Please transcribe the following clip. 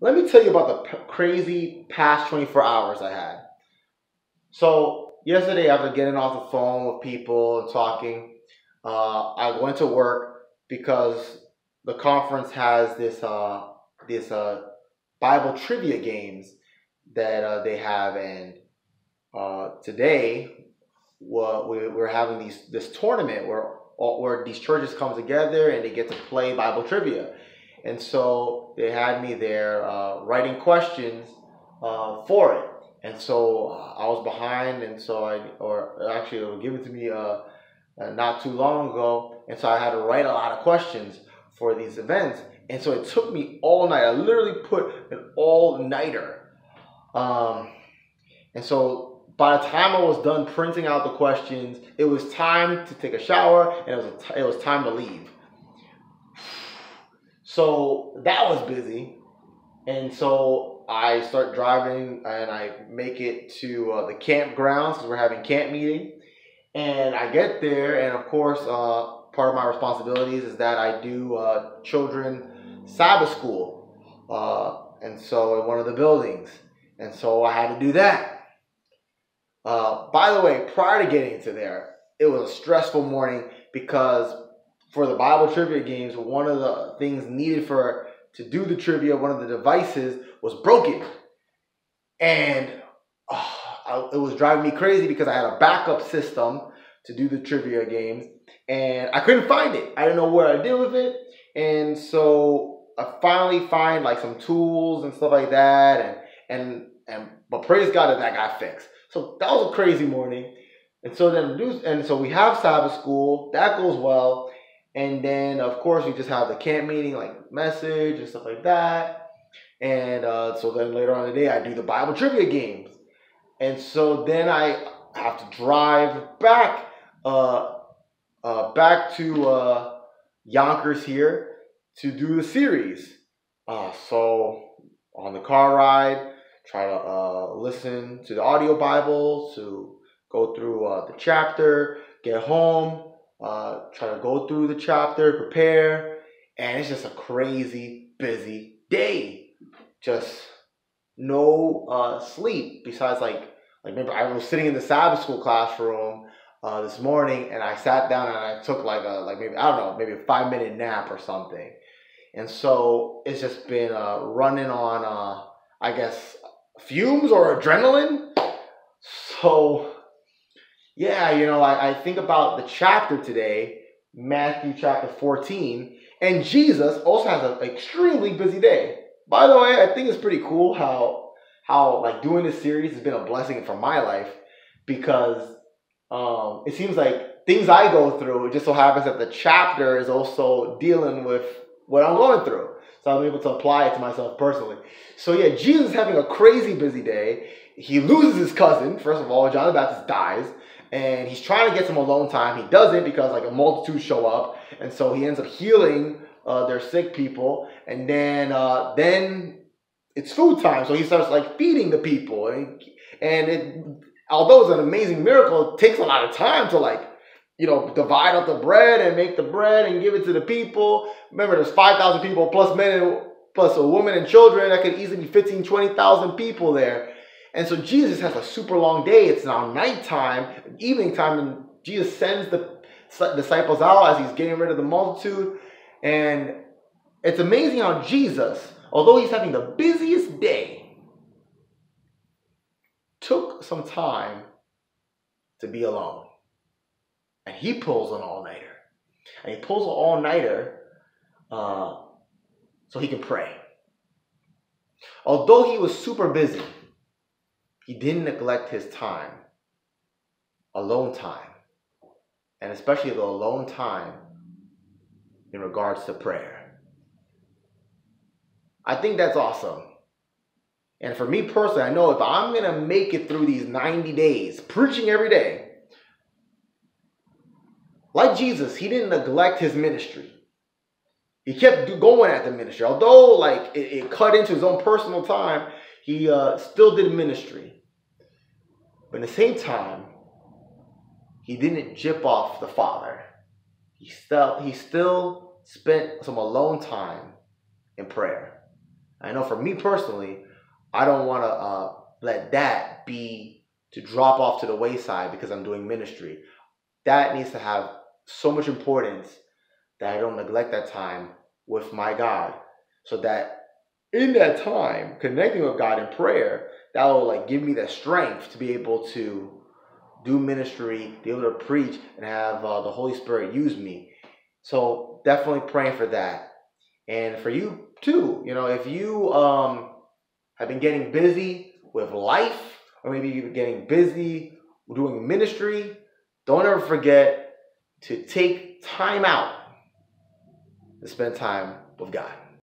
Let me tell you about the crazy past 24 hours I had. So, yesterday, after getting off the phone with people and talking, I went to work because the conference has this Bible trivia games that they have, and today we're having this tournament where these churches come together and they get to play Bible trivia. And so they had me there writing questions for it. And so I was behind, and so or actually, it was given to me not too long ago. And so I had to write a lot of questions for these events. And so it took me all night. I literally put an all-nighter. Um, and so by the time I was done printing out the questions, it was time to take a shower, and it was time to leave. So that was busy. And so I start driving and I make it to the campgrounds because we're having camp meeting. And I get there, and of course, part of my responsibilities is that I do children Sabbath school. And so in one of the buildings. And so I had to do that. By the way, prior to getting to there, it was a stressful morning because for the Bible trivia games, one of the things needed to do the trivia, one of the devices was broken, and it was driving me crazy because I had a backup system to do the trivia games, and I couldn't find it. I didn't know where I did with it, and so I finally find like some tools and stuff like that, but praise God that got fixed. So that was a crazy morning. And so we have Sabbath school. That goes well. And then, of course, we just have the camp meeting, like message and stuff like that. And so then later on in the day, I do the Bible trivia games. And so then I have to drive back to Yonkers here to do the series. So on the car ride, try to listen to the audio Bible, to go through the chapter, get home, try to go through the chapter, prepare, and it's just a crazy busy day. Just no sleep. Besides, like remember, I was sitting in the Sabbath school classroom this morning, and I sat down and I took maybe I don't know, maybe a 5-minute nap or something. And so it's just been running on I guess fumes or adrenaline. So yeah, I think about the chapter today, Matthew chapter 14, and Jesus also has an extremely busy day. By the way, I think it's pretty cool how like doing this series has been a blessing for my life because it seems like things I go through, it just so happens that the chapter is also dealing with what I'm going through. So I'm able to apply it to myself personally. So yeah, Jesus is having a crazy busy day. He loses his cousin. First of all, John the Baptist dies. And he's trying to get some alone time. He doesn't because like a multitude show up. And so he ends up healing their sick people. And then it's food time. So he starts like feeding the people. Although it's an amazing miracle, it takes a lot of time to divide up the bread and make the bread and give it to the people. Remember, there's 5,000 people plus plus a woman and children. That could easily be 15, 20,000 people there. And so Jesus has a super long day. It's now nighttime, evening time, and Jesus sends the disciples out as he's getting rid of the multitude. And it's amazing how Jesus, although he's having the busiest day, took some time to be alone. And he pulls an all-nighter. And he pulls an all-nighter so he can pray. Although he was super busy, he didn't neglect his time, alone time, and especially the alone time in regards to prayer. I think that's awesome. And for me personally, I know if I'm going to make it through these 90 days, preaching every day, like Jesus, he didn't neglect his ministry. He kept going at the ministry. Although it cut into his own personal time, he still did ministry. But at the same time, he didn't jip off the Father. He still spent some alone time in prayer. I know for me personally, I don't want to let that be to drop off to the wayside because I'm doing ministry. That needs to have so much importance that I don't neglect that time with my God, so that in that time connecting with God in prayer, that will like give me the strength to be able to do ministry, be able to preach, and have the Holy Spirit use me. So definitely praying for that. And for you too, if you have been getting busy with life, or maybe you've been getting busy doing ministry, don't ever forget to take time out to spend time with God.